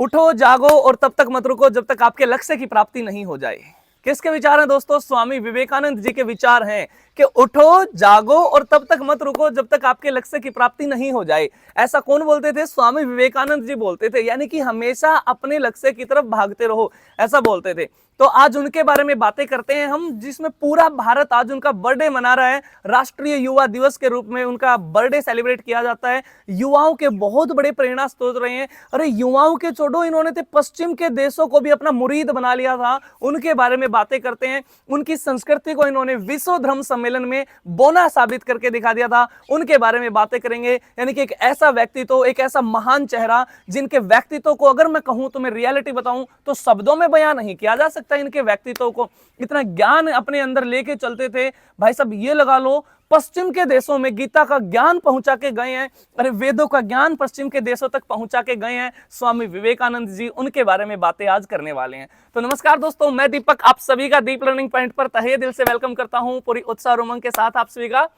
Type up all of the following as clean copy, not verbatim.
उठो जागो और तब तक मत रुको जब तक आपके लक्ष्य की प्राप्ति नहीं हो जाए। किसके विचार हैं दोस्तों? स्वामी विवेकानंद जी के विचार हैं कि उठो जागो और तब तक मत रुको जब तक आपके लक्ष्य की प्राप्ति नहीं हो जाए। ऐसा कौन बोलते थे? स्वामी विवेकानंद जी बोलते थे, यानी कि हमेशा अपने लक्ष्य की तरफ भागते रहो, ऐसा बोलते थे। तो आज उनके बारे में बातें करते हैं हम, जिसमें पूरा भारत आज उनका बर्थडे मना रहा है। राष्ट्रीय युवा दिवस के रूप में उनका बर्थडे सेलिब्रेट किया जाता है। युवाओं के बहुत बड़े प्रेरणा स्रोत रहे हैं। अरे युवाओं के छोड़ो, इन्होंने तो पश्चिम के देशों को भी अपना मुरीद बना लिया था। उनके बारे में बातें करते हैं। उनकी संस्कृति को इन्होंने विश्व धर्म सम्मेलन में बोना साबित करके दिखा दिया था। उनके बारे में बातें करेंगे। यानी कि एक ऐसा व्यक्तित्व, एक ऐसा महान चेहरा जिनके व्यक्तित्व को अगर मैं कहूं तो मैं रियलिटी बताऊं तो शब्दों में बयां नहीं किया जा सकता। इनके व्यक्तित्व को इतना ज्ञान अपने अंदर लेके चलते थे भाई साहब, ये लगा लो पश्चिम के देशों में गीता का ज्ञान पहुंचा के गए हैं। अरे वेदों का ज्ञान पश्चिम के देशों तक पहुंचा के गए हैं स्वामी विवेकानंद जी। उनके बारे में बातें आज करने वाले हैं। तो नमस्कार दोस्तों, मैं दीपक आप सभी का दीप लर्निंग पॉइंट पर तहे दिल से वेलकम करता हूं। पूरी उत्साह उमंग के साथ आप सभी का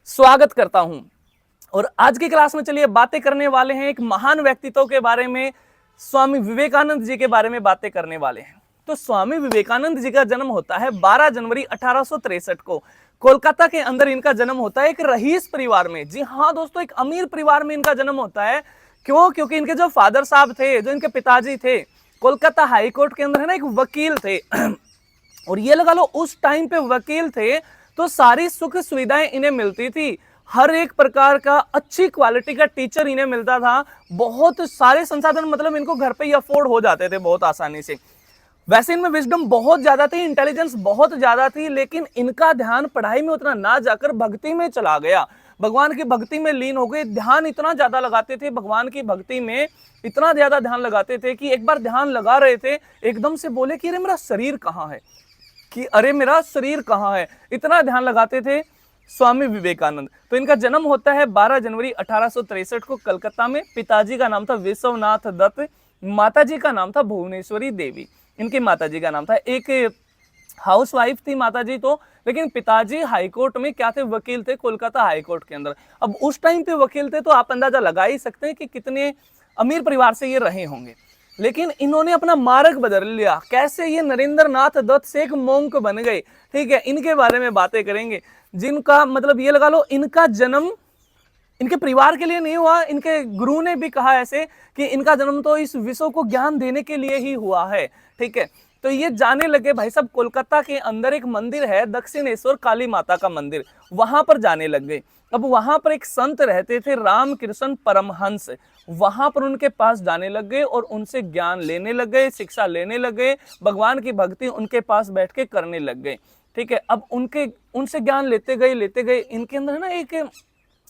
स्वागत करता हूं। और आज की क्लास में चलिए बातें करने वाले हैं एक महान व्यक्तित्व के बारे में, स्वामी विवेकानंद जी के बारे में बातें करने वाले हैं। तो स्वामी विवेकानंद जी का जन्म होता है 12 जनवरी 1863 को। कोलकाता के अंदर इनका जन्म होता है एक रईस परिवार में। जी हाँ दोस्तों, एक अमीर परिवार में इनका जन्म होता है। क्यों? क्योंकि इनके जो फादर साहब थे, जो इनके पिताजी थे, कोलकाता हाई कोर्ट के अंदर है ना एक वकील थे। और ये लगा लो उस टाइम पे वकील थे तो सारी सुख सुविधाएं इन्हें मिलती थी। हर एक प्रकार का अच्छी क्वालिटी का टीचर इन्हें मिलता था। बहुत सारे संसाधन मतलब इनको घर पे ही अफोर्ड हो जाते थे बहुत आसानी से। वैसे इनमें विजडम बहुत ज्यादा थी, इंटेलिजेंस बहुत ज्यादा थी, लेकिन इनका ध्यान पढ़ाई में उतना ना जाकर भक्ति में चला गया। भगवान की भक्ति में लीन हो गए। ध्यान इतना ज्यादा लगाते थे, भगवान की भक्ति में इतना ज्यादा ध्यान लगाते थे कि एक बार ध्यान लगा रहे थे, एकदम से बोले कि अरे मेरा शरीर कहाँ है, कि अरे मेरा शरीर कहाँ है। इतना ध्यान लगाते थे स्वामी विवेकानंद। तो इनका जन्म होता है 12 जनवरी 1863 को कलकत्ता में। पिताजी का नाम था विश्वनाथ दत्त, माताजी का नाम था भुवनेश्वरी देवी। इनकी माताजी का नाम था, एक हाउसवाइफ थी माताजी तो, लेकिन पिताजी हाईकोर्ट में क्या थे? वकील थे कोलकाता हाईकोर्ट के अंदर। अब उस टाइम पे वकील थे तो आप अंदाजा लगा ही सकते हैं कि कितने अमीर परिवार से ये रहे होंगे। लेकिन इन्होंने अपना मार्ग बदल लिया। कैसे? ये नरेंद्र नाथ दत्त से एक मोंक बन गए। ठीक है, इनके बारे में बातें करेंगे, जिनका मतलब ये लगा लो इनका जन्म इनके परिवार के लिए नहीं हुआ। इनके गुरु ने भी कहा ऐसे कि इनका जन्म तो इस विश्व को ज्ञान देने के लिए ही हुआ है। ठीक है, तो ये जाने लगे भाई साहब, कोलकाता के अंदर एक मंदिर है दक्षिणेश्वर काली माता का मंदिर, वहां पर जाने लग गए। अब वहां पर एक संत रहते थे रामकृष्ण परमहंस, वहां पर उनके पास जाने लग गए और उनसे ज्ञान लेने लग गए, शिक्षा लेने लग गए, भगवान की भक्ति उनके पास बैठ के करने लग गए। ठीक है, अब उनसे ज्ञान लेते गए। इनके अंदर है ना एक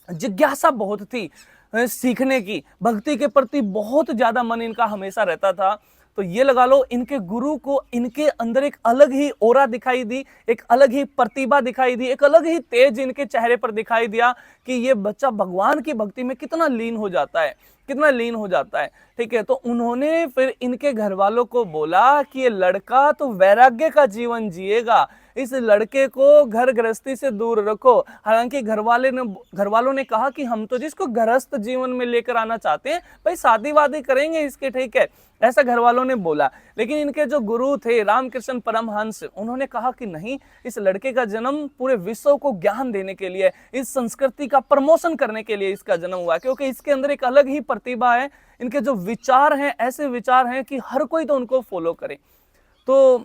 जिज्ञासा बहुत थी सीखने की, भक्ति के प्रति बहुत ज्यादा मन इनका हमेशा रहता था। तो ये लगा लो इनके गुरु को इनके अंदर एक अलग ही ओरा दिखाई दी, एक अलग ही प्रतिभा दिखाई दी, एक अलग ही तेज इनके चेहरे पर दिखाई दिया कि ये बच्चा भगवान की भक्ति में कितना लीन हो जाता है, कितना लीन हो जाता है। ठीक है, तो उन्होंने फिर इनके घर वालों को बोला कि ये लड़का तो वैराग्य का जीवन जिएगा, इस लड़के को घर गृहस्थी से दूर रखो। हालांकि घर वालों ने कहा कि हम तो जिसको गृहस्थ जीवन में लेकर आना चाहते हैं भाई, शादी वादी करेंगे इसके। ठीक है, ऐसा घर वालों ने बोला। लेकिन इनके जो गुरु थे रामकृष्ण परमहंस, उन्होंने कहा कि नहीं, इस लड़के का जन्म पूरे विश्व को ज्ञान देने के लिए, इस संस्कृति का प्रमोशन करने के लिए इसका जन्म हुआ, क्योंकि इसके अंदर एक अलग ही प्रतिभा है। इनके जो विचार हैं ऐसे विचार हैं कि हर कोई तो उनको फॉलो करे। तो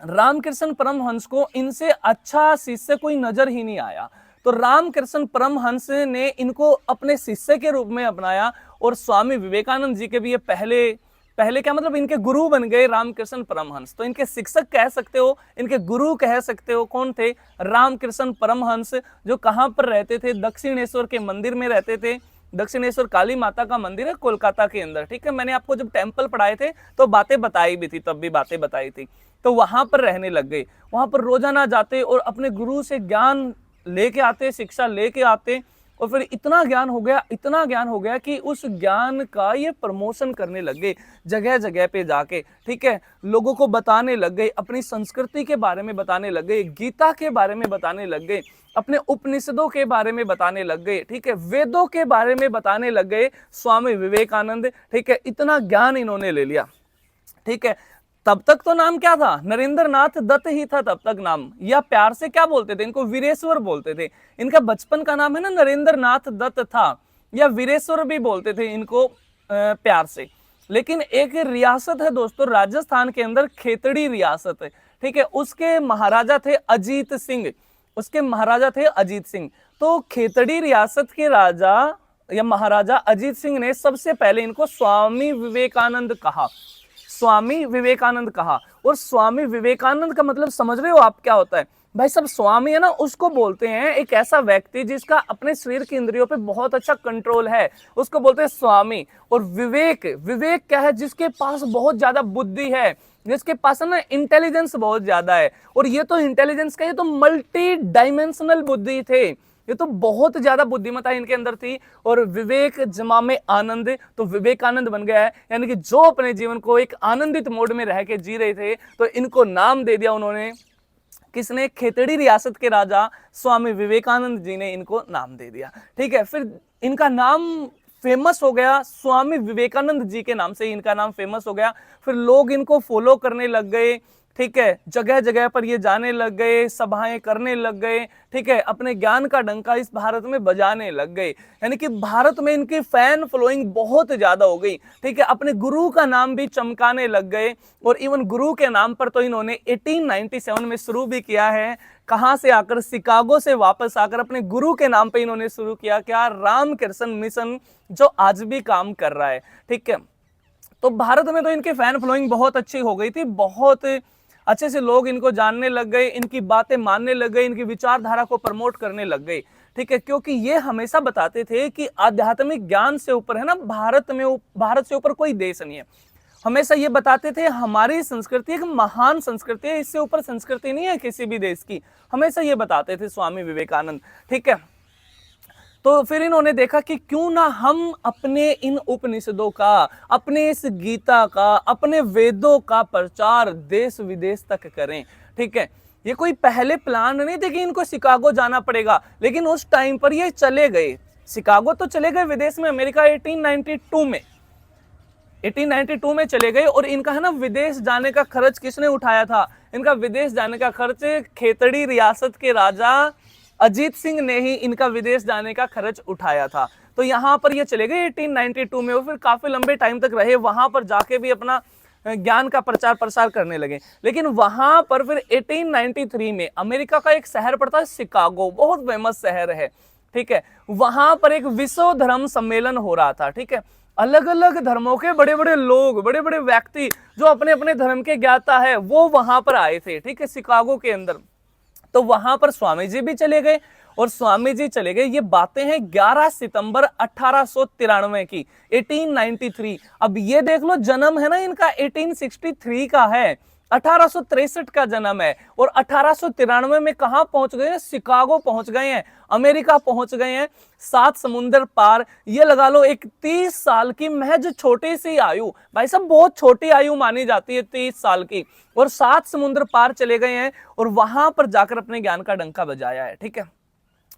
रामकृष्ण परमहंस को इनसे अच्छा शिष्य कोई नजर ही नहीं आया। तो रामकृष्ण परमहंस ने इनको अपने शिष्य के रूप में अपनाया और स्वामी विवेकानंद जी के भी ये पहले क्या मतलब इनके गुरु बन गए रामकृष्ण परमहंस। तो इनके शिक्षक कह सकते हो, इनके गुरु कह सकते हो। कौन थे? रामकृष्ण परमहंस, जो कहां पर रहते थे? दक्षिणेश्वर के मंदिर में रहते थे। दक्षिणेश्वर काली माता का मंदिर है कोलकाता के अंदर। ठीक है, मैंने आपको जब टेम्पल पढ़ाए थे तो बातें बताई भी थी, तब भी बातें बताई थी। तो वहां पर रहने लग गए, वहां पर रोजाना जाते और अपने गुरु से ज्ञान लेके आते, शिक्षा लेके आते और फिर इतना ज्ञान हो गया कि उस ज्ञान का ये प्रमोशन करने लग गए जगह जगह पे जाके, ठीक है, लोगों को बताने लग गए, अपनी संस्कृति के बारे में बताने लग गए, गीता के बारे में बताने लग गए, अपने उपनिषदों के बारे में बताने लग गए, ठीक है, वेदों के बारे में बताने लग गए स्वामी विवेकानंद, ठीक है, इतना ज्ञान इन्होंने ले लिया, ठीक है। तब तक तो नाम क्या था, नरेंद्र नाथ दत्त ही था तब तक नाम, या प्यार से क्या बोलते थे, इनको वीरेश्वर बोलते थे। इनका बचपन का नाम है ना नरेंद्र नाथ दत्त था, या वीरेश्वर भी बोलते थे इनको प्यार से। लेकिन एक रियासत है दोस्तों राजस्थान के अंदर, खेतड़ी रियासत है, ठीक है, उसके महाराजा थे अजीत सिंह, तो खेतड़ी रियासत के राजा या महाराजा अजीत सिंह ने सबसे पहले इनको स्वामी विवेकानंद कहा, और स्वामी विवेकानंद का मतलब समझ रहे हो आप क्या होता है भाई साहब? स्वामी है ना, उसको बोलते हैं एक ऐसा व्यक्ति जिसका अपने शरीर की इंद्रियों पे बहुत अच्छा कंट्रोल है, उसको बोलते हैं स्वामी। और विवेक क्या है? जिसके पास बहुत ज्यादा बुद्धि है, जिसके पास है ना इंटेलिजेंस बहुत ज्यादा है, और ये तो इंटेलिजेंस का, ये तो मल्टी डायमेंशनल बुद्धि थे, ये तो बहुत ज्यादा बुद्धिमत्ता इनके अंदर थी। और विवेक जमा में आनंद, तो विवेकानंद बन गया है, यानी कि जो अपने जीवन को एक आनंदित मोड में रह के जी रहे थे, तो इनको नाम दे दिया उन्होंने, किसने? खेतड़ी रियासत के राजा स्वामी विवेकानंद जी ने इनको नाम दे दिया, ठीक है। फिर इनका नाम फेमस हो गया, स्वामी विवेकानंद जी के नाम से इनका नाम फेमस हो गया। फिर लोग इनको फॉलो करने लग गए, ठीक है, जगह जगह पर ये जाने लग गए, सभाएं करने लग गए, ठीक है, अपने ज्ञान का डंका इस भारत में बजाने लग गए, यानी कि भारत में इनकी फैन फॉलोइंग बहुत ज्यादा हो गई, ठीक है। अपने गुरु का नाम भी चमकाने लग गए, और इवन गुरु के नाम पर तो इन्होंने 1897 में शुरू भी किया है। कहां से आकर? शिकागो से वापस आकर अपने गुरु के नाम पे इन्होंने शुरू किया क्या? रामकृष्ण मिशन, जो आज भी काम कर रहा है, ठीक है। तो भारत में तो इनकी फैन फॉलोइंग बहुत अच्छी हो गई थी, बहुत अच्छे से लोग इनको जानने लग गए, इनकी बातें मानने लग गए, इनकी विचारधारा को प्रमोट करने लग गए, ठीक है, क्योंकि ये हमेशा बताते थे कि आध्यात्मिक ज्ञान से ऊपर है ना, भारत से ऊपर कोई देश नहीं है। हमेशा ये बताते थे हमारी संस्कृति एक महान संस्कृति है, इससे ऊपर संस्कृति नहीं है किसी भी देश की, हमेशा ये बताते थे स्वामी विवेकानंद, ठीक है। तो फिर इन्होंने देखा कि क्यों ना हम अपने इन उपनिषदों का, अपने इस गीता का, अपने वेदों का प्रचार देश विदेश तक करें, ठीक है। ये कोई पहले प्लान नहीं थे कि इनको शिकागो जाना पड़ेगा, लेकिन उस टाइम पर ये चले गए, शिकागो तो चले गए विदेश में, अमेरिका 1892 में चले गए। और इनका है ना विदेश जाने का खर्च किसने उठाया था? इनका विदेश जाने का खर्च खेतड़ी रियासत के राजा अजीत सिंह ने ही इनका विदेश जाने का खर्च उठाया था। तो यहाँ पर ये चले गए 1892 में, और फिर काफी लंबे टाइम तक रहे, वहां पर जाके भी अपना ज्ञान का प्रचार प्रसार करने लगे। लेकिन वहां पर फिर 1893 में अमेरिका का एक शहर पड़ता है शिकागो, बहुत फेमस शहर है, ठीक है, वहां पर एक विश्व धर्म सम्मेलन हो रहा था, ठीक है। अलग अलग धर्मों के बड़े बड़े लोग, बड़े बड़े व्यक्ति जो अपने अपने धर्म के ज्ञाता है, वो वहां पर आए थे, ठीक है, शिकागो के अंदर। तो वहां पर स्वामी जी भी चले गए, और स्वामी जी चले गए, ये बातें हैं 11 सितंबर 1893 की, 1893। अब ये देख लो, जन्म है ना इनका 1863 का है, 1863 का जन्म है, और 1893 में कहां पहुंच गए हैं? शिकागो पहुंच गए हैं, अमेरिका पहुंच गए हैं, 7 समुंदर पार। ये लगा लो एक 30 साल की महज छोटी सी आयु, भाई साहब बहुत छोटी आयु मानी जाती है 30 साल की, और 7 समुद्र पार चले गए हैं, और वहां पर जाकर अपने ज्ञान का डंका बजाया है, ठीक है।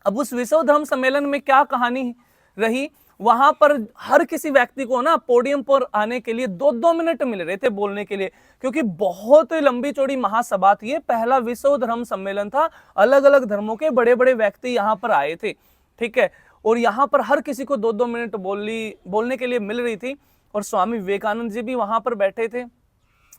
अब उस विश्व धर्म सम्मेलन में क्या कहानी रही? वहां पर हर किसी व्यक्ति को ना पोडियम पर आने के लिए 2-2 मिनट मिल रहे थे बोलने के लिए, क्योंकि बहुत लंबी चौड़ी महासभा थी, पहला विश्व धर्म सम्मेलन था, अलग अलग धर्मों के बड़े बड़े व्यक्ति यहाँ पर आए थे, ठीक है। और यहाँ पर हर किसी को 2-2 मिनट बोलने के लिए मिल रही थी, और स्वामी विवेकानंद जी भी वहां पर बैठे थे।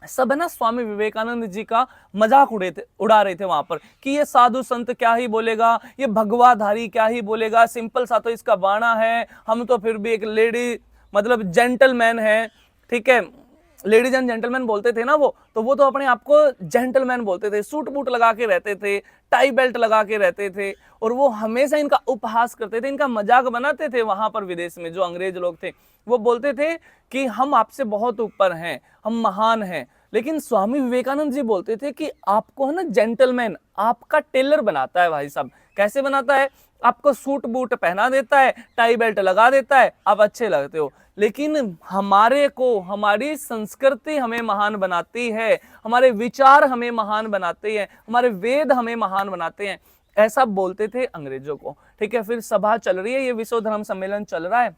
सब है ना स्वामी विवेकानंद जी का मजाक उड़ा रहे थे वहां पर, कि ये साधु संत क्या ही बोलेगा, ये भगवाधारी क्या ही बोलेगा, सिंपल सा तो इसका बाणा है, हम तो फिर भी एक लेडी मतलब जेंटलमैन है, ठीक है, लेडीज एंड जेंटलमैन बोलते थे ना वो, तो वो तो अपने आप को जेंटलमैन बोलते थे, सूट बूट लगा के रहते थे, टाई बेल्ट लगा के रहते थे, और वो हमेशा इनका उपहास करते थे, इनका मजाक बनाते थे। वहां पर विदेश में जो अंग्रेज लोग थे वो बोलते थे कि हम आपसे बहुत ऊपर हैं, हम महान हैं। लेकिन स्वामी विवेकानंद जी बोलते थे कि आपको है ना जेंटलमैन आपका टेलर बनाता है भाई साहब। कैसे बनाता है? आपको सूट बूट पहना देता है, टाई बेल्ट लगा देता है, आप अच्छे लगते हो। लेकिन हमारे को, हमारी संस्कृति हमें महान बनाती है, हमारे विचार हमें महान बनाते हैं, हमारे वेद हमें महान बनाते हैं, ऐसा बोलते थे अंग्रेजों को। ठीक है, फिर सभा चल रही है, ये विश्व धर्म सम्मेलन चल रहा है,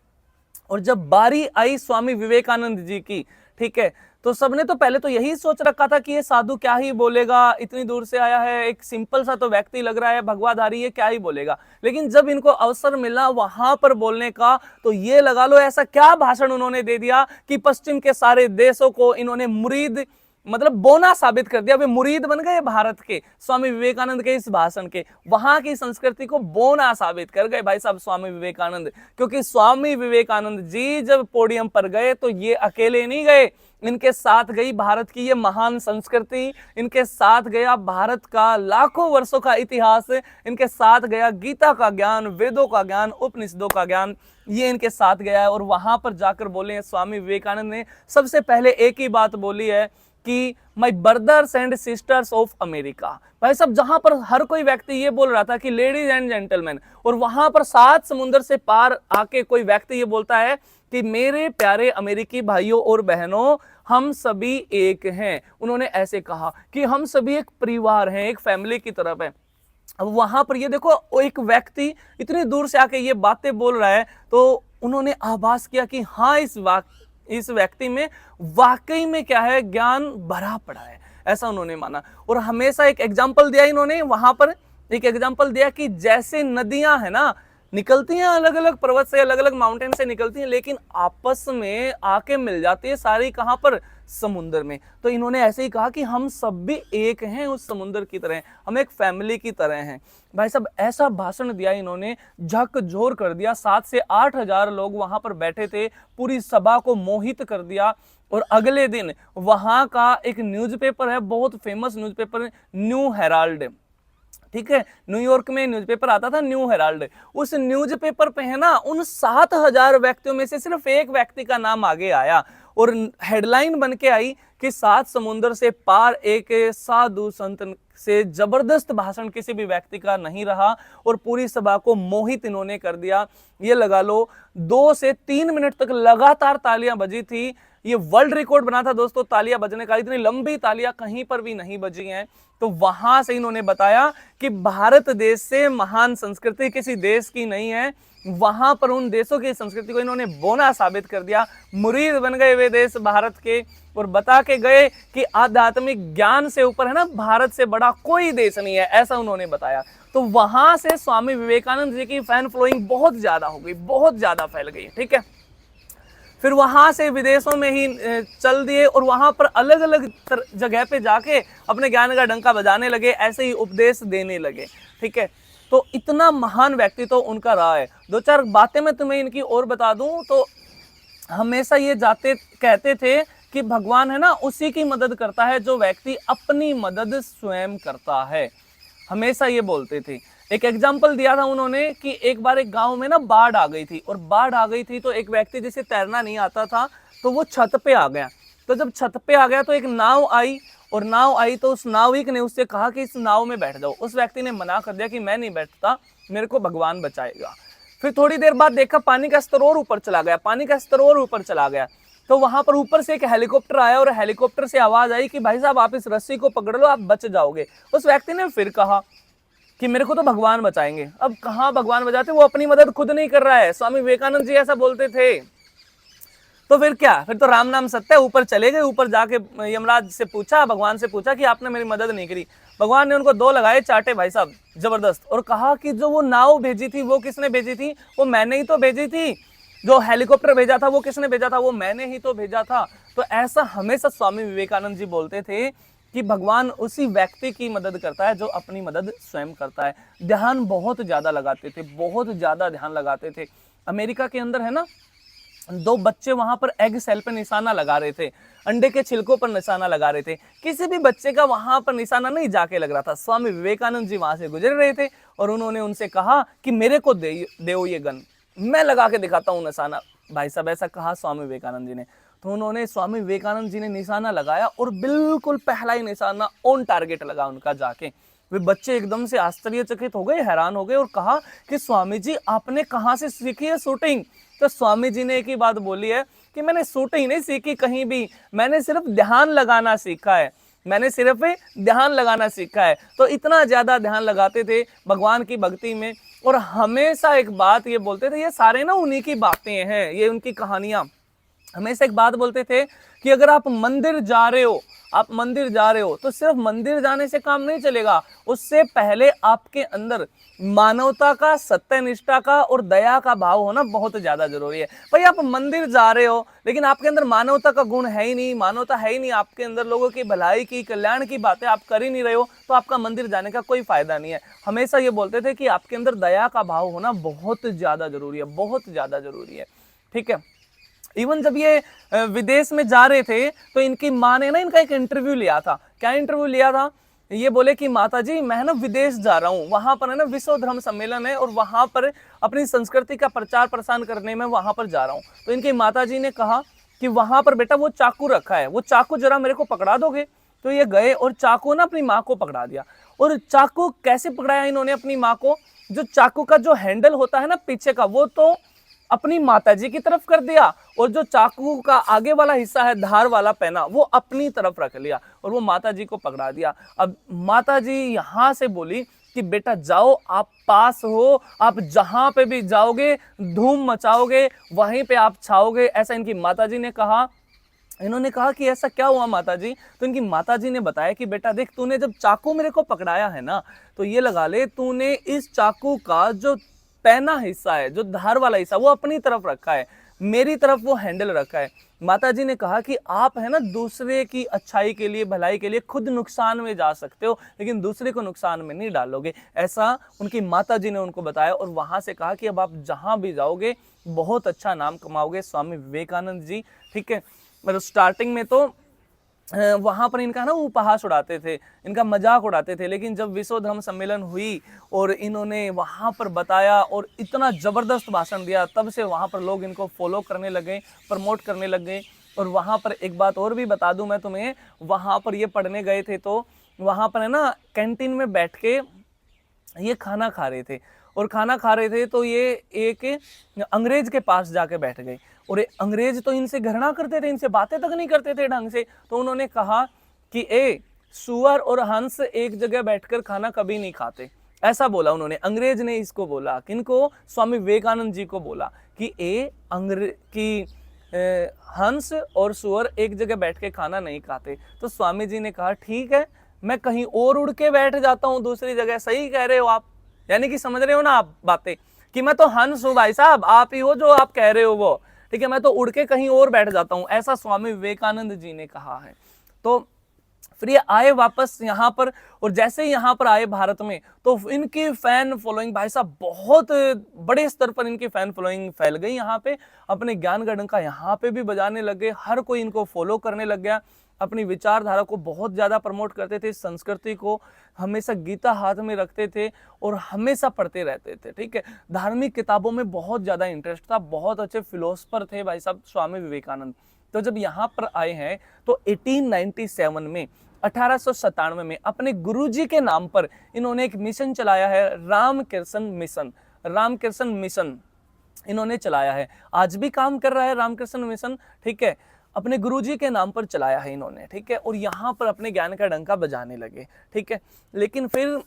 और जब बारी आई स्वामी विवेकानंद जी की, ठीक है, तो सबने तो पहले तो यही सोच रखा था कि ये साधु क्या ही बोलेगा, इतनी दूर से आया है, एक सिंपल सा तो व्यक्ति लग रहा है, भगवाधारी, ये क्या ही बोलेगा। लेकिन जब इनको अवसर मिला वहां पर बोलने का, तो ये लगा लो ऐसा क्या भाषण उन्होंने दे दिया कि पश्चिम के सारे देशों को इन्होंने मुरीद, मतलब बोना साबित कर दिया। वे मुरीद बन गए भारत के, स्वामी विवेकानंद के इस भाषण के, वहां की संस्कृति को बोना साबित कर गए भाई साहब स्वामी विवेकानंद। क्योंकि स्वामी विवेकानंद जी जब पोडियम पर गए तो ये अकेले नहीं गए, इनके साथ गई भारत की ये महान संस्कृति, इनके साथ गया भारत का लाखों वर्षों का इतिहास, इनके साथ गया गीता का ज्ञान, वेदों का ज्ञान, उपनिषदों का ज्ञान, ये इनके साथ गया है। और वहां पर जाकर बोले हैं स्वामी विवेकानंद ने सबसे पहले एक ही बात बोली है कि my brothers and sisters of America. भाई साहब, जहां पर हर कोई व्यक्ति ये बोल रहा था कि लेडीज एंड जेंटलमैन, और वहां पर 7 समुद्र से पार आके कोई व्यक्ति ये बोलता है कि मेरे प्यारे अमेरिकी भाइयों और बहनों, हम सभी एक हैं। उन्होंने ऐसे कहा कि हम सभी एक परिवार हैं, एक फैमिली की तरफ है। अब वहां पर ये देखो, एक व्यक्ति इतनी दूर से आके ये बातें बोल रहा है, तो उन्होंने आभास किया कि हाँ, इस व्यक्ति में वाकई में क्या है, ज्ञान भरा पड़ा है, ऐसा उन्होंने माना। और हमेशा एक एग्जाम्पल दिया इन्होंने, वहां पर एक एग्जाम्पल दिया कि जैसे नदियां है ना, निकलती हैं अलग अलग पर्वत से, अलग अलग माउंटेन से निकलती हैं, लेकिन आपस में आके मिल जाती है सारी कहां पर, समुद्र में। तो इन्होंने ऐसे ही कहा कि हम सब भी एक हैं, उस समुद्र की तरह, हम एक फैमिली की तरह हैं। भाई साहब, ऐसा भाषण दिया इन्होंने, झकझोर कर दिया। 7 से 8 हजार लोग वहां पर बैठे थे, पूरी सभा को मोहित कर दिया। और अगले दिन वहां का एक न्यूज़पेपर है, बहुत फेमस न्यूज़पेपर, न्यू हेराल्ड, ठीक है, न्यूयॉर्क में न्यूज़पेपर आता था न्यू हेराल्ड। उस न्यूज़पेपर पे है ना, उन 7,000 व्यक्तियों में से सिर्फ एक व्यक्ति का नाम आगे आया, और हेडलाइन बन के आई कि 7 समुद्र से पार एक साधु संत से जबरदस्त भाषण किसी भी व्यक्ति का नहीं रहा, और पूरी सभा को मोहित इन्होंने कर दिया। ये लगा लो 2 से 3 मिनट तक लगातार तालियां बजी थी। ये वर्ल्ड रिकॉर्ड बना था दोस्तों तालियां बजने का, इतनी लंबी तालियां कहीं पर भी नहीं बजी हैं। तो वहां से इन्होंने बताया कि भारत देश से महान संस्कृति किसी देश की नहीं है। वहां पर उन देशों की संस्कृति को इन्होंने बोना साबित कर दिया। मुरीद बन गए वे देश भारत के, और बता के गए कि आध्यात्मिक ज्ञान से ऊपर है ना, भारत से बड़ा कोई देश नहीं है, ऐसा उन्होंने बताया। तो वहां से स्वामी विवेकानंद जी की फैन फॉलोइंग बहुत ज्यादा हो गई, बहुत ज्यादा फैल गई, ठीक है। फिर वहां से विदेशों में ही चल दिए, और वहां पर अलग अलग जगह पे जाके अपने ज्ञान का डंका बजाने लगे, ऐसे ही उपदेश देने लगे, ठीक है। तो इतना महान व्यक्ति तो उनका रहा है। 2-4 बातें मैं तुम्हें इनकी और बता दूं तो, हमेशा ये जाते कहते थे कि भगवान है ना, उसी की मदद करता है जो व्यक्ति अपनी मदद स्वयं करता है, हमेशा ये बोलते थे। एक एग्जाम्पल दिया था उन्होंने कि एक बार एक गांव में ना बाढ़ आ गई थी, और बाढ़ आ गई थी तो एक व्यक्ति जिसे तैरना नहीं आता था, तो वो छत पे आ गया। तो जब छत पे आ गया तो एक नाव आई, और नाव आई तो उस नाविक ने उससे कहा कि इस नाव में बैठ जाओ। उस व्यक्ति ने मना कर दिया कि मैं नहीं बैठता, मेरे को भगवान बचाएगा। फिर थोड़ी देर बाद देखा पानी का स्तर और ऊपर चला गया, पानी का स्तर और ऊपर चला गया। तो वहां पर ऊपर से एक हेलीकॉप्टर आया, और हेलीकॉप्टर से आवाज आई कि भाई साहब आप इस रस्सी को पकड़ लो, आप बच जाओगे। उस व्यक्ति ने फिर कहा कि मेरे को तो भगवान बचाएंगे। अब कहां भगवान बचाते, वो अपनी मदद खुद नहीं कर रहा है। स्वामी विवेकानंद जी ऐसा बोलते थे। तो फिर क्या, फिर तो राम नाम सत्य, ऊपर चले गए। ऊपर जाके यमराज से पूछा, भगवान से पूछा कि आपने मेरी मदद नहीं करी। भगवान ने उनको 2 लगाए चाटे भाई साहब, जबरदस्त, और कहा कि जो वो नाव भेजी थी वो किसने भेजी थी, वो मैंने ही तो भेजी थी। जो हेलीकॉप्टर भेजा था वो किसने भेजा था, वो मैंने ही तो भेजा था। तो ऐसा हमेशा स्वामी विवेकानंद जी बोलते थे कि भगवान उसी व्यक्ति की मदद करता है जो अपनी मदद स्वयं करता है। ध्यान बहुत ज्यादा लगाते थे, बहुत ज्यादा ध्यान लगाते थे। अमेरिका के अंदर है ना, 2 बच्चे वहां पर एग सेल पे निशाना लगा रहे थे, अंडे के छिलकों पर निशाना लगा रहे थे। किसी भी बच्चे का वहां पर निशाना नहीं जाके लग रहा था। स्वामी विवेकानंद जी वहां से गुजर रहे थे, और उन्होंने उनसे कहा कि मेरे को दो ये गन, मैं लगा के दिखाता हूँ निशाना। भाई साहब, ऐसा कहा स्वामी विवेकानंद जी ने। तो उन्होंने, स्वामी विवेकानंद जी ने निशाना लगाया, और बिल्कुल पहला ही निशाना ऑन टारगेट लगा उनका जाके। वे बच्चे एकदम से आश्चर्यचकित हो गए, हैरान हो गए और कहा कि स्वामी जी आपने कहाँ से सीखी है शूटिंग। तो स्वामी जी ने एक ही बात बोली है कि मैंने शूटिंग नहीं सीखी कहीं भी, मैंने सिर्फ ध्यान लगाना सीखा है, मैंने सिर्फ ध्यान लगाना सीखा है। तो इतना ज्यादा ध्यान लगाते थे भगवान की भक्ति में, और हमेशा एक बात ये बोलते थे, ये सारे ना उन्हीं की बातें हैं, ये उनकी कहानियां। हमेशा एक बात बोलते थे कि अगर आप मंदिर जा रहे हो, आप मंदिर जा रहे हो तो सिर्फ मंदिर जाने से काम नहीं चलेगा, उससे पहले आपके अंदर मानवता का, सत्यनिष्ठा का और दया का भाव होना बहुत ज्यादा जरूरी है। भाई आप मंदिर जा रहे हो लेकिन आपके अंदर मानवता का गुण है ही नहीं, मानवता है ही नहीं आपके अंदर, लोगों की भलाई की, कल्याण की बातें आप कर ही नहीं रहे हो, तो आपका मंदिर जाने का कोई फायदा नहीं है। हमेशा ये बोलते थे कि आपके अंदर दया का भाव होना बहुत ज्यादा जरूरी है, बहुत ज्यादा जरूरी है। ठीक है, इवन जब ये विदेश में जा रहे थे तो इनकी माँ ने ना इनका एक इंटरव्यू लिया था। क्या इंटरव्यू लिया था? ये बोले कि माता जी मैं ना विदेश जा रहा हूँ, वहां पर है ना विश्व धर्म सम्मेलन है और वहां पर अपनी संस्कृति का प्रचार प्रसार करने में वहां पर जा रहा हूँ। तो इनकी माता जी ने कहा कि वहां पर बेटा वो चाकू रखा है, वो चाकू जरा मेरे को पकड़ा दोगे? तो ये गए और चाकू ना अपनी माँ को पकड़ा दिया। और चाकू कैसे पकड़ाया इन्होंने अपनी माँ को? जो चाकू का जो हैंडल होता है ना पीछे का, वो तो अपनी माताजी की तरफ कर दिया, और जो चाकू का आगे वाला हिस्सा है धार वाला पैना, वो अपनी तरफ रख लिया और वो माताजी को पकड़ा दिया। अब माताजी यहां से बोली कि बेटा जाओ, आप पास हो, आप जहां पे भी जाओगे धूम मचाओगे, वहीं पे आप छाओगे, ऐसा इनकी माताजी ने कहा। इन्होंने कहा कि ऐसा क्या हुआ माताजी? तो इनकी माताजी ने बताया कि बेटा देख, तूने जब चाकू मेरे को पकड़ाया है ना, तो ये लगा ले तूने इस चाकू का जो पैना हिस्सा है, जो धार वाला हिस्सा, वो अपनी तरफ रखा है, मेरी तरफ वो हैंडल रखा है। माताजी ने कहा कि आप है ना दूसरे की अच्छाई के लिए, भलाई के लिए खुद नुकसान में जा सकते हो, लेकिन दूसरे को नुकसान में नहीं डालोगे, ऐसा उनकी माताजी ने उनको बताया। और वहां से कहा कि अब आप जहां भी जाओगे बहुत अच्छा नाम कमाओगे, स्वामी विवेकानंद जी। ठीक है, मतलब स्टार्टिंग में तो वहां पर इनका ना उपहास उड़ाते थे, इनका मजाक उड़ाते थे, लेकिन जब विश्व धर्म सम्मेलन हुई और इन्होंने वहां पर बताया और इतना जबरदस्त भाषण दिया, तब से वहां पर लोग इनको फॉलो करने लगे, प्रमोट करने लगे। और वहां पर एक बात और भी बता दूं मैं तुम्हें, वहां पर ये पढ़ने गए थे तो वहां पर है ना कैंटीन में बैठ के ये खाना खा रहे थे, और खाना खा रहे थे तो ये एक अंग्रेज के पास जाके बैठ गए, और अंग्रेज तो इनसे घृणा करते थे, इनसे बातें तक नहीं करते थे ढंग से। तो उन्होंने कहा कि ए सुअर और हंस एक जगह बैठकर खाना कभी नहीं खाते, ऐसा बोला उन्होंने। अंग्रेज ने इसको बोला, किनको? स्वामी विवेकानंद जी को बोला कि हंस और सुअर एक जगह बैठ के खाना नहीं खाते। तो स्वामी जी ने कहा ठीक है, मैं कहीं और उड़ के बैठ जाता हूं दूसरी जगह। सही कह रहे हो आप, यानी कि समझ रहे हो ना आप बातें, कि मैं तो हंस हूं भाई साहब, आप ही हो जो आप कह रहे हो वो, ठीक है, मैं तो उड़ के कहीं और बैठ जाता हूं, ऐसा स्वामी विवेकानंद जी ने कहा है। तो फिर ये आए वापस यहाँ पर, और जैसे ही यहाँ पर आए भारत में, तो इनकी फैन फॉलोइंग भाई साहब बहुत बड़े स्तर पर इनकी फैन फॉलोइंग फैल गई। यहाँ पे अपने ज्ञान गढ़ यहाँ पे भी बजाने लग गए, हर कोई इनको फॉलो करने लग गया, अपनी विचारधारा को बहुत ज्यादा प्रमोट करते थे, संस्कृति को हमेशा गीता हाथ में रखते थे और हमेशा पढ़ते रहते थे। ठीक है, धार्मिक किताबों में बहुत ज्यादा इंटरेस्ट था, बहुत अच्छे फिलोसफर थे भाई साहब स्वामी विवेकानंद। तो जब यहाँ पर आए हैं तो 1897 में 1897 में अपने गुरुजी के नाम पर इन्होंने एक मिशन चलाया है, रामकृष्ण मिशन। रामकृष्ण मिशन इन्होंने चलाया है, आज भी काम कर रहा है रामकृष्ण मिशन। ठीक है, अपने गुरुजी के नाम पर चलाया है इन्होंने। ठीक है, और यहाँ पर अपने ज्ञान का डंका बजाने लगे। ठीक है, लेकिन फिर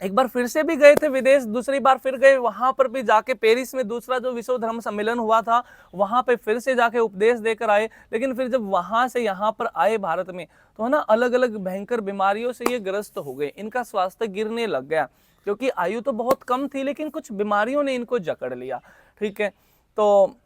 एक बार फिर से भी गए थे विदेश, दूसरी बार फिर गए, वहां पर भी जाके पेरिस में दूसरा जो विश्व धर्म सम्मेलन हुआ था, वहां पे फिर से जाके उपदेश देकर आए। लेकिन फिर जब वहां से यहाँ पर आए भारत में, तो है ना अलग अलग भयंकर बीमारियों से ये ग्रस्त हो गए, इनका स्वास्थ्य गिरने लग गया, क्योंकि आयु तो बहुत कम थी लेकिन कुछ बीमारियों ने इनको जकड़ लिया। ठीक है, तो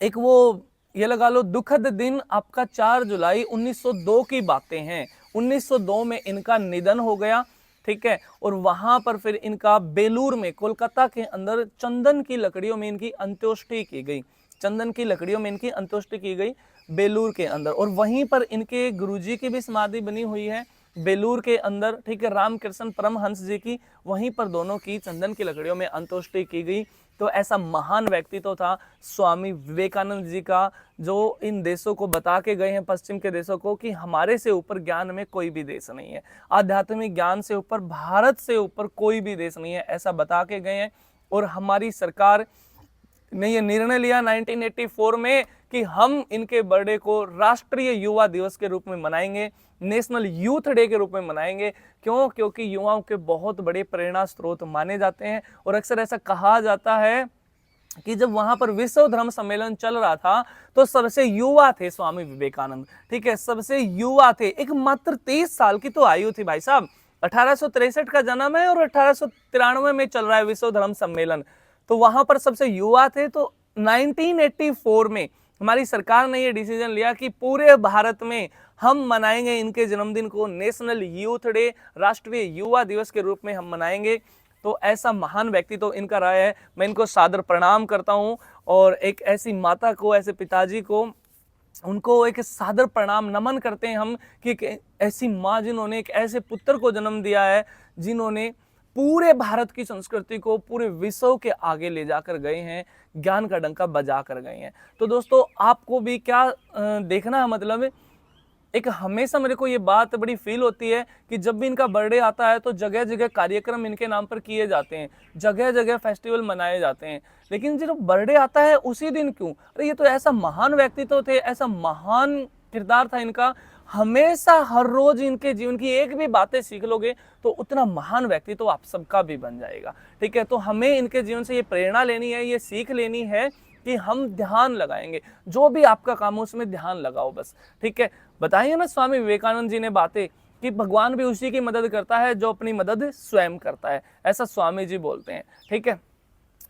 एक वो ये लगा लो दुखद दिन आपका 4 जुलाई 1902 की बातें हैं। 1902 में इनका निधन हो गया। ठीक है, और वहां पर फिर इनका बेलूर में, कोलकाता के अंदर चंदन की लकड़ियों में इनकी अंत्येष्टि की गई, चंदन की लकड़ियों में इनकी अंत्येष्टि की गई बेलूर के अंदर। और वहीं पर इनके गुरुजी की भी समाधि बनी हुई है बेलूर के अंदर। ठीक है, रामकृष्ण परमहंस जी की, वहीं पर दोनों की चंदन की लकड़ियों में अंत्येष्टि की गई। तो ऐसा महान व्यक्तित्व था स्वामी विवेकानंद जी का, जो इन देशों को बता के गए हैं, पश्चिम के देशों को, कि हमारे से ऊपर ज्ञान में कोई भी देश नहीं है, आध्यात्मिक ज्ञान से ऊपर, भारत से ऊपर कोई भी देश नहीं है, ऐसा बता के गए हैं। और हमारी सरकार ने ये निर्णय लिया 1984 में कि हम इनके बर्थडे को राष्ट्रीय युवा दिवस के रूप में मनाएंगे, नेशनल यूथ डे के रूप में मनाएंगे। क्यों? क्योंकि युवाओं के बहुत बड़े प्रेरणा स्रोत माने जाते हैं। और अक्सर ऐसा कहा जाता है कि जब वहां पर विश्व धर्म सम्मेलन चल रहा था तो सबसे युवा थे स्वामी विवेकानंद, ठीक है, सबसे युवा थे। एक मात्र 23 साल की तो आयु थी भाई साहब। 1863 का जन्म है और 1893 में चल रहा है विश्व धर्म सम्मेलन, तो वहां पर सबसे युवा थे। तो 1984 में हमारी सरकार ने यह डिसीजन लिया कि पूरे भारत में हम मनाएंगे इनके जन्मदिन को, नेशनल यूथ डे, राष्ट्रीय युवा दिवस के रूप में हम मनाएंगे। तो ऐसा महान व्यक्ति तो इनका रहा है। मैं इनको सादर प्रणाम करता हूं, और एक ऐसी माता को, ऐसे पिताजी को, उनको एक सादर प्रणाम नमन करते हैं हम कि एक ऐसी माँ जिन्होंने एक ऐसे पुत्र को जन्म दिया है, जिन्होंने पूरे भारत की संस्कृति को पूरे विश्व के आगे ले जाकर गए हैं, ज्ञान का डंका बजा कर गए हैं। तो दोस्तों आपको भी क्या देखना है, मतलब एक हमेशा मेरे को ये बात बड़ी फील होती है कि जब भी इनका बर्थडे आता है तो जगह जगह कार्यक्रम इनके नाम पर किए जाते हैं, जगह जगह फेस्टिवल मनाए जाते हैं, लेकिन जब बर्थडे आता है उसी दिन क्यों? अरे ये तो ऐसा महान व्यक्तित्व थे, ऐसा महान किरदार था इनका। हमेशा हर रोज इनके जीवन की एक भी बातें सीख लोगे तो उतना महान व्यक्ति तो आप सबका भी बन जाएगा, ठीक है। तो हमें इनके जीवन से ये प्रेरणा लेनी है, ये सीख लेनी है कि हम ध्यान लगाएंगे, जो भी आपका काम हो उसमें ध्यान लगाओ बस, ठीक है। बताइए ना स्वामी विवेकानंद जी ने बातें कि भगवान भी उसी की मदद करता है जो अपनी मदद स्वयं करता है, ऐसा स्वामी जी बोलते हैं, ठीक है।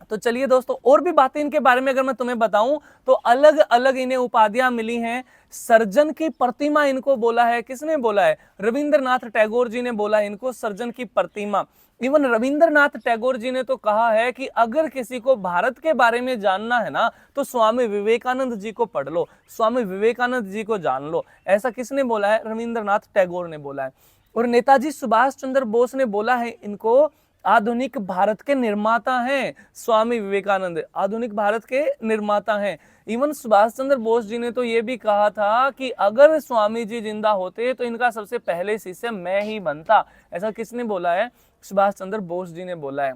तो चलिए दोस्तों, और भी बातें इनके बारे में अगर मैं तुम्हें बताऊं तो अलग अलग इन्हें उपाधियां मिली हैं। सर्जन की प्रतिमा इनको बोला है, किसने बोला है? रविंद्रनाथ टैगोर जी ने बोला है इनको सर्जन की प्रतिमा। इवन रविंद्रनाथ टैगोर जी ने तो कहा है कि अगर किसी को भारत के बारे में जानना है ना तो स्वामी विवेकानंद जी को पढ़ लो, स्वामी विवेकानंद जी को जान लो। ऐसा किसने बोला है? रविंद्रनाथ टैगोर ने बोला है। और नेताजी सुभाष चंद्र बोस ने बोला है इनको आधुनिक भारत के निर्माता हैं स्वामी विवेकानंद, आधुनिक भारत के निर्माता हैं। इवन सुभाष चंद्र बोस जी ने तो ये भी कहा था कि अगर स्वामी जी जिंदा होते तो इनका सबसे पहले शिष्य मैं ही बनता। ऐसा किसने बोला है? सुभाष चंद्र बोस जी ने बोला है।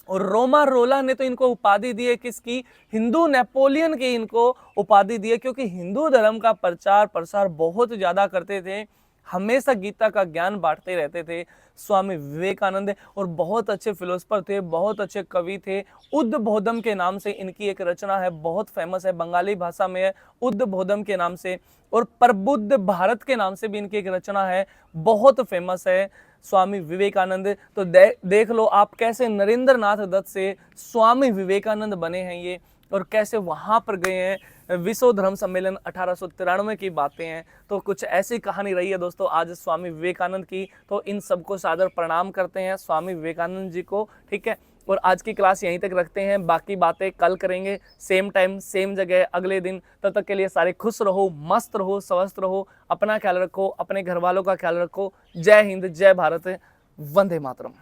और रोमा रोला ने तो इनको उपाधि दी है, किसकी? हिंदू नेपोलियन की इनको उपाधि दी है, क्योंकि हिंदू धर्म का प्रचार प्रसार बहुत ज्यादा करते थे, हमेशा गीता का ज्ञान बांटते रहते थे स्वामी विवेकानंद। और बहुत अच्छे फिलोसफर थे, बहुत अच्छे कवि थे। उद्बोधम के नाम से इनकी एक रचना है, बहुत फेमस है, बंगाली भाषा में है, उद्बोधम के नाम से। और प्रबुद्ध भारत के नाम से भी इनकी एक रचना है, बहुत फेमस है स्वामी विवेकानंद। तो देख लो आप कैसे नरेंद्रनाथ दत्त से स्वामी विवेकानंद बने हैं ये, और कैसे वहां पर गए हैं। विश्व धर्म सम्मेलन 1893 की बातें हैं। तो कुछ ऐसी कहानी रही है दोस्तों आज स्वामी विवेकानंद की। तो इन सबको सादर प्रणाम करते हैं स्वामी विवेकानंद जी को, ठीक है। और आज की क्लास यहीं तक रखते हैं, बाकी बातें कल करेंगे, सेम टाइम सेम जगह अगले दिन। तब तक के लिए सारे खुश रहो, मस्त रहो, स्वस्थ रहो, अपना ख्याल रखो, अपने घर वालों का ख्याल रखो। जय हिंद, जय भारत, वंदे मातरम।